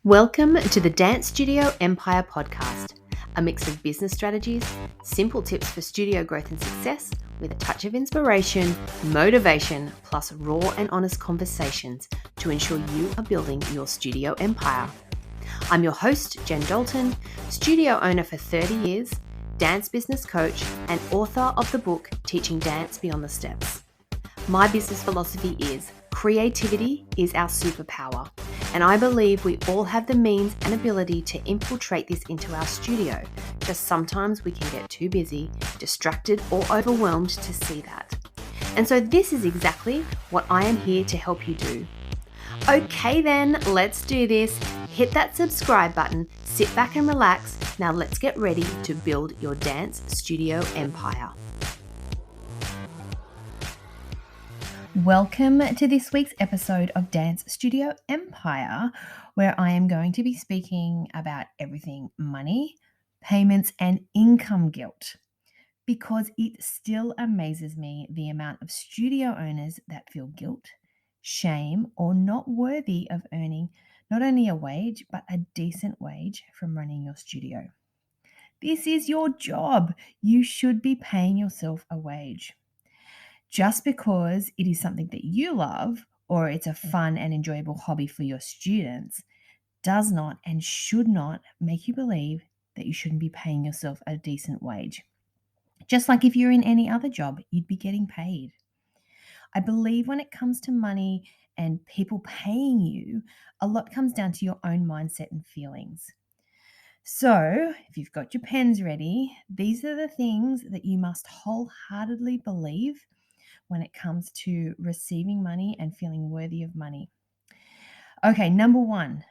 Welcome to the Dance Studio Empire podcast, a mix of business strategies, simple tips for studio growth and success, with a touch of inspiration, motivation, plus raw and honest conversations to ensure you are building your studio empire. I'm your host, Jen Dalton, studio owner for 30 years, dance business coach, and author of the book Teaching Dance Beyond the Steps. My business philosophy is creativity is our superpower, and I believe we all have the means and ability to infiltrate this into our studio. Just sometimes we can get too busy, distracted, or overwhelmed to see that. And so this is exactly what I am here to help you do. Okay then, let's do this. Hit that subscribe button, sit back and relax. Now let's get ready to build your dance studio empire. Welcome to this week's episode of Dance Studio Empire, where I am going to be speaking about everything money, payments, and income guilt, because it still amazes me the amount of studio owners that feel guilt, shame, or not worthy of earning not only a wage, but a decent wage from running your studio. This is your job. You should be paying yourself a wage. Just because it is something that you love or it's a fun and enjoyable hobby for your students does not and should not make you believe that you shouldn't be paying yourself a decent wage. Just like if you're in any other job, you'd be getting paid. I believe when it comes to money and people paying you, a lot comes down to your own mindset and feelings. So, if you've got your pens ready, these are the things that you must wholeheartedly believe when it comes to receiving money and feeling worthy of money. Okay, number one,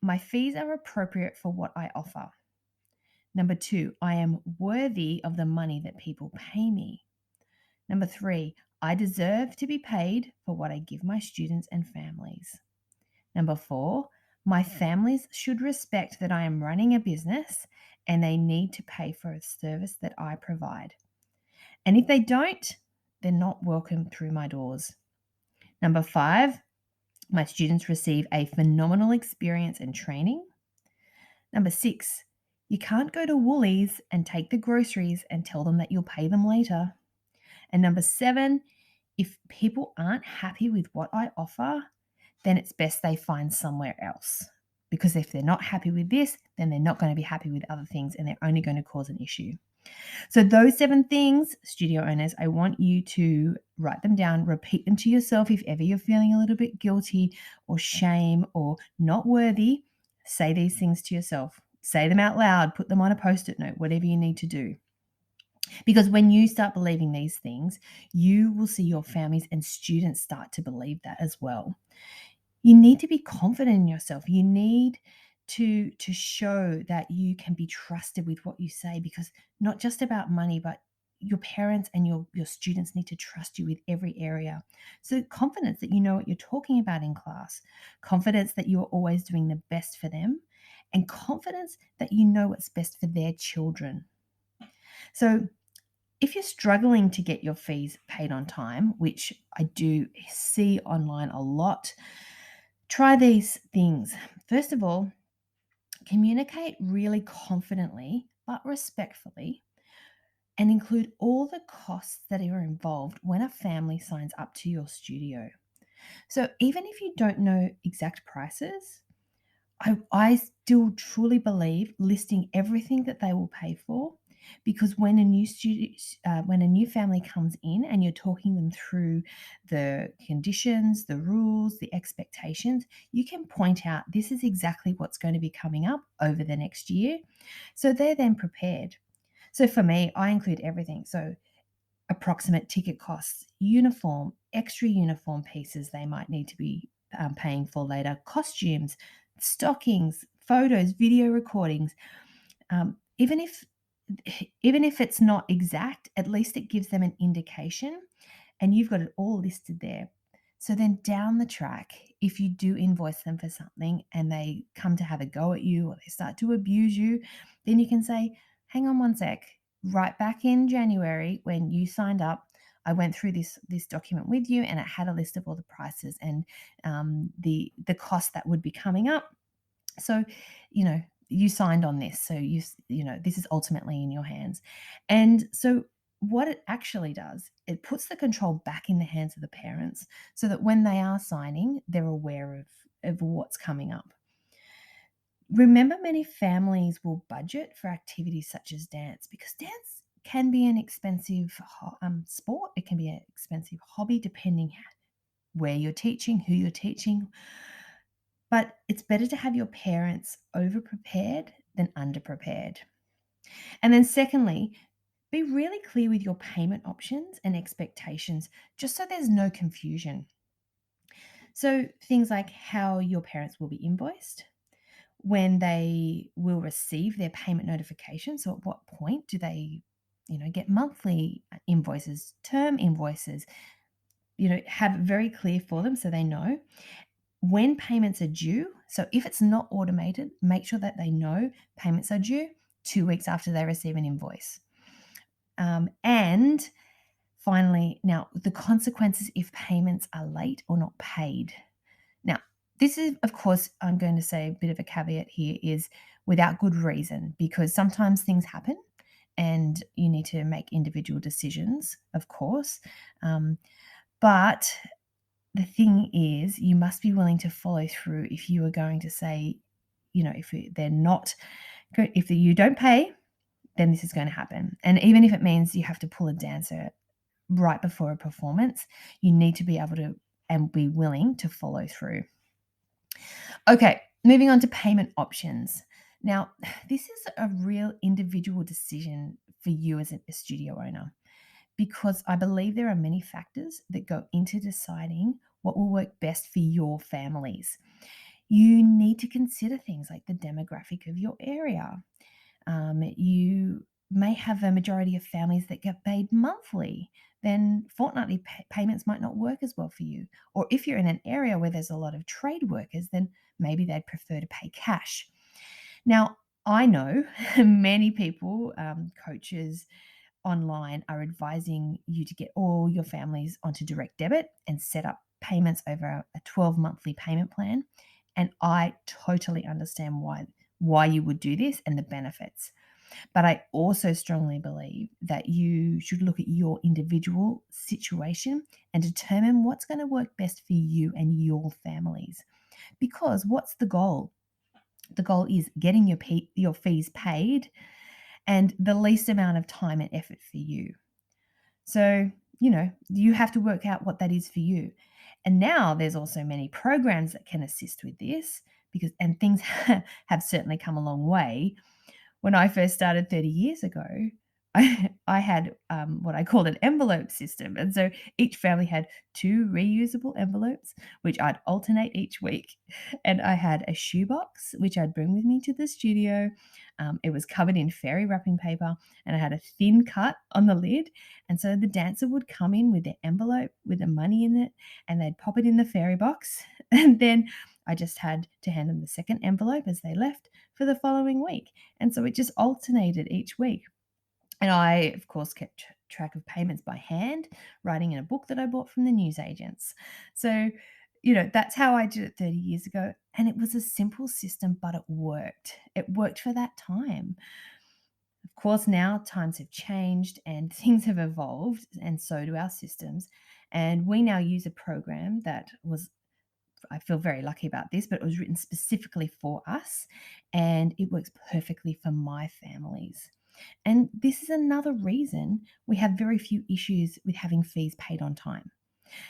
my fees are appropriate for what I offer. Number two, I am worthy of the money that people pay me. Number three, I deserve to be paid for what I give my students and families. Number four, my families should respect that I am running a business and they need to pay for a service that I provide. And if they don't, they're not welcome through my doors. Number five, my students receive a phenomenal experience and training. Number six, you can't go to Woolies and take the groceries and tell them that you'll pay them later. And number seven, if people aren't happy with what I offer, then it's best they find somewhere else. Because if they're not happy with this, then they're not going to be happy with other things and they're only going to cause an issue. So those 7 things, studio owners, I want you to write them down, repeat them to yourself if ever you're feeling a little bit guilty or shame or not worthy. Say these things to yourself. Say them out loud, put them on a post-it note, whatever you need to do. Because when you start believing these things, you will see your families and students start to believe that as well. You need to be confident in yourself. You need to show that you can be trusted with what you say, because not just about money, but your parents and your students need to trust you with every area. So confidence that you know what you're talking about in class, confidence that you're always doing the best for them, and confidence that you know what's best for their children. So if you're struggling to get your fees paid on time, which I do see online a lot, try these things. First of all, communicate really confidently but respectfully and include all the costs that are involved when a family signs up to your studio. So even if you don't know exact prices, I still truly believe listing everything that they will pay for, because when a new family comes in and you're talking them through the conditions, the rules, the expectations, you can point out this is exactly what's going to be coming up over the next year. So they're then prepared. So for me, I include everything. So approximate ticket costs, uniform, extra uniform pieces they might need to be paying for later, costumes, stockings, photos, video recordings. Even if it's not exact, at least it gives them an indication and you've got it all listed there. So then down the track, if you do invoice them for something and they come to have a go at you or they start to abuse you, then you can say, hang on one sec, right back in January when you signed up, I went through this document with you and it had a list of all the prices and the cost that would be coming up. So, you signed on this. So this is ultimately in your hands. And so what it actually does, it puts the control back in the hands of the parents so that when they are signing, they're aware of what's coming up. Remember, many families will budget for activities such as dance because dance can be an expensive sport. It can be an expensive hobby depending where you're teaching, who you're teaching. But it's better to have your parents over prepared than under prepared. And then, secondly, be really clear with your payment options and expectations just so there's no confusion. So, things like how your parents will be invoiced, when they will receive their payment notification. So, at what point do they, get monthly invoices, term invoices, have it very clear for them so they know when payments are due. So, if it's not automated, make sure that they know payments are due 2 weeks after they receive an invoice. And finally, now the consequences if payments are late or not paid. Now, this is, of course, I'm going to say a bit of a caveat here is without good reason, because sometimes things happen and you need to make individual decisions, of course. But the thing is, you must be willing to follow through if you are going to say, if you don't pay, then this is going to happen. And even if it means you have to pull a dancer right before a performance, you need to be able to and be willing to follow through. Okay, moving on to payment options. Now, this is a real individual decision for you as a studio owner because I believe there are many factors that go into deciding what will work best for your families. You need to consider things like the demographic of your area. You may have a majority of families that get paid monthly, then fortnightly payments might not work as well for you. Or if you're in an area where there's a lot of trade workers, then maybe they'd prefer to pay cash. Now, I know many people, coaches online, are advising you to get all your families onto direct debit and set up payments over a 12 monthly payment plan. And I totally understand why you would do this and the benefits. But I also strongly believe that you should look at your individual situation and determine what's going to work best for you and your families. Because what's the goal? The goal is getting your fees paid and the least amount of time and effort for you. So, you have to work out what that is for you. And now there's also many programs that can assist with this and things have certainly come a long way. When I first started 30 years ago, I had what I called an envelope system. And so each family had 2 reusable envelopes, which I'd alternate each week. And I had a shoebox, which I'd bring with me to the studio. It was covered in fairy wrapping paper, and I had a thin cut on the lid. And so the dancer would come in with their envelope with the money in it, and they'd pop it in the fairy box. And then I just had to hand them the second envelope as they left for the following week. And so it just alternated each week. And I, of course, kept track of payments by hand, writing in a book that I bought from the newsagents. So, that's how I did it 30 years ago. And it was a simple system, but it worked. It worked for that time. Of course, now times have changed and things have evolved, and so do our systems. And we now use a program that I feel very lucky about this, but it was written specifically for us and it works perfectly for my families. And this is another reason we have very few issues with having fees paid on time.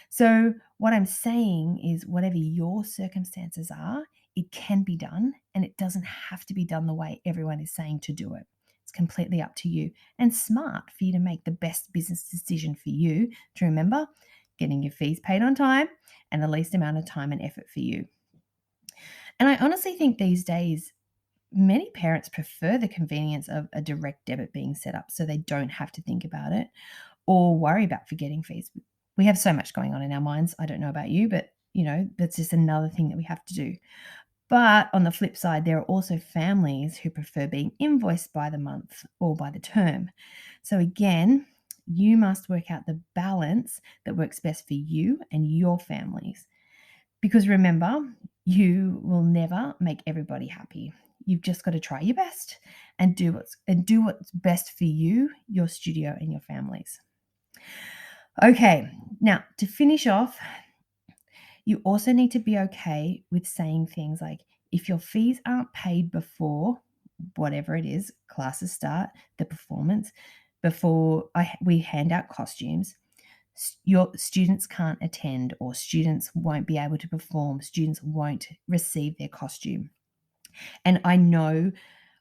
So, what I'm saying is, whatever your circumstances are, it can be done and it doesn't have to be done the way everyone is saying to do it. It's completely up to you and smart for you to make the best business decision for you to remember getting your fees paid on time and the least amount of time and effort for you. And I honestly think these days, many parents prefer the convenience of a direct debit being set up so they don't have to think about it or worry about forgetting fees. We have so much going on in our minds. I don't know about you, but that's just another thing that we have to do. But on the flip side, there are also families who prefer being invoiced by the month or by the term. So again, you must work out the balance that works best for you and your families. Because remember, you will never make everybody happy. You've just got to try your best and do what's best for you, your studio, and your families. Okay, now to finish off, you also need to be okay with saying things like, if your fees aren't paid before whatever it is, classes start, the performance, before we hand out costumes, your students can't attend, or students won't be able to perform, students won't receive their costume. And I know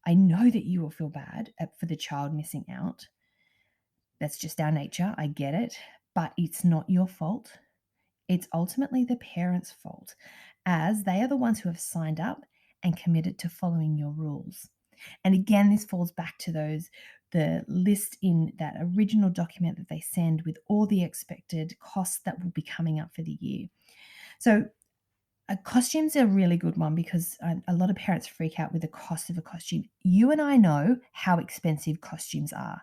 that you will feel bad for the child missing out. That's just our nature. I get it, but it's not your fault. It's ultimately the parents' fault, as they are the ones who have signed up and committed to following your rules. And again, this falls back to the list in that original document that they send with all the expected costs that will be coming up for the year. So costumes are a really good one, because a lot of parents freak out with the cost of a costume. You and I know how expensive costumes are.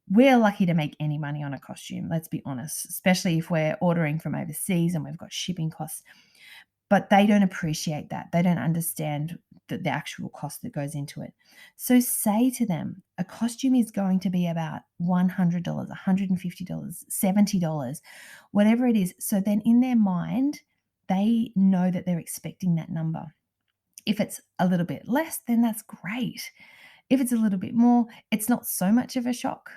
We're lucky to make any money on a costume, let's be honest, especially if we're ordering from overseas and we've got shipping costs. But they don't appreciate that. They don't understand the actual cost that goes into it. So say to them, a costume is going to be about $100, $150, $70, whatever it is. So then in their mind, they know that they're expecting that number. If it's a little bit less, then that's great. If it's a little bit more, it's not so much of a shock.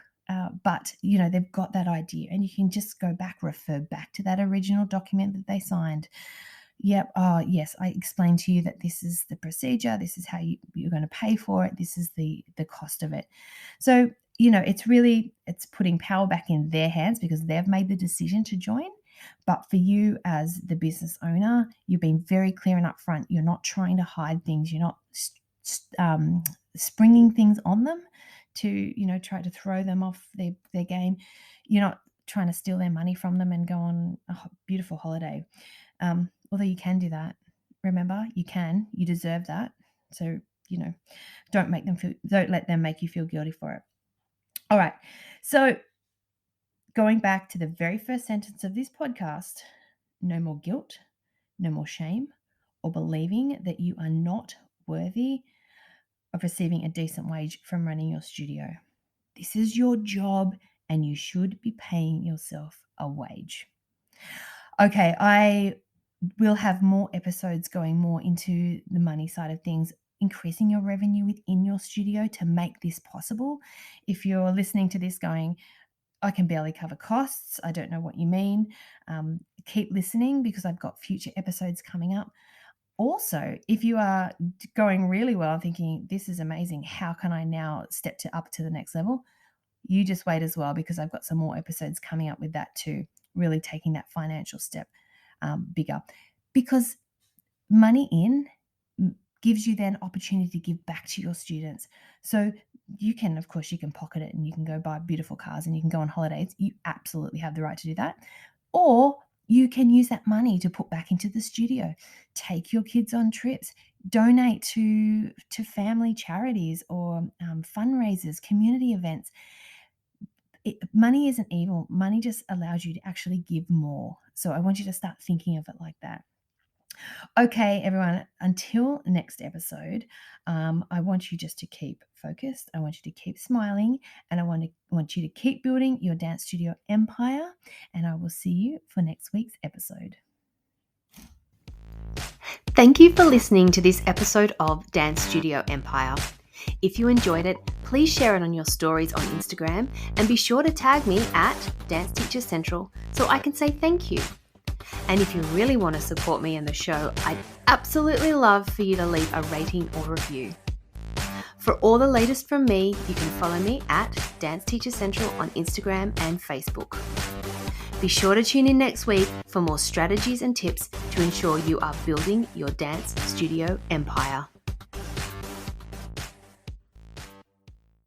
But, they've got that idea, and you can just go back, refer back to that original document that they signed. Yep. Yes, I explained to you that this is the procedure. This is how you're going to pay for it. This is the cost of it. So, it's putting power back in their hands, because they've made the decision to join. But for you as the business owner, you've been very clear and upfront. You're not trying to hide things. You're not springing things on them to, try to throw them off their game. You're not trying to steal their money from them and go on a beautiful holiday. Although you can do that. Remember, you deserve that. So, don't let them make you feel guilty for it. All right. So going back to the very first sentence of this podcast, no more guilt, no more shame, or believing that you are not worthy of receiving a decent wage from running your studio. This is your job, and you should be paying yourself a wage. Okay, I will have more episodes going more into the money side of things, increasing your revenue within your studio to make this possible. If you're listening to this going, I can barely cover costs, I don't know what you mean, keep listening, because I've got future episodes coming up. Also, if you are going really well, thinking this is amazing, how can I now step up to the next level? You just wait as well, because I've got some more episodes coming up with that too, really taking that financial step bigger. Because money in gives you then opportunity to give back to your students. So you can pocket it, and you can go buy beautiful cars, and you can go on holidays. You absolutely have the right to do that. Or you can use that money to put back into the studio, take your kids on trips, donate to family charities or fundraisers, community events. Money isn't evil. Money just allows you to actually give more. So I want you to start thinking of it like that. Okay, everyone, until next episode, I want you just to keep focused. I want you to keep smiling, and I want you to keep building your dance studio empire, and I will see you for next week's episode. Thank you for listening to this episode of Dance Studio Empire. If you enjoyed it, please share it on your stories on Instagram, and be sure to tag me at Dance Teacher Central so I can say thank you. And if you really want to support me and the show, I'd absolutely love for you to leave a rating or review. For all the latest from me, you can follow me at Dance Teacher Central on Instagram and Facebook. Be sure to tune in next week for more strategies and tips to ensure you are building your dance studio empire.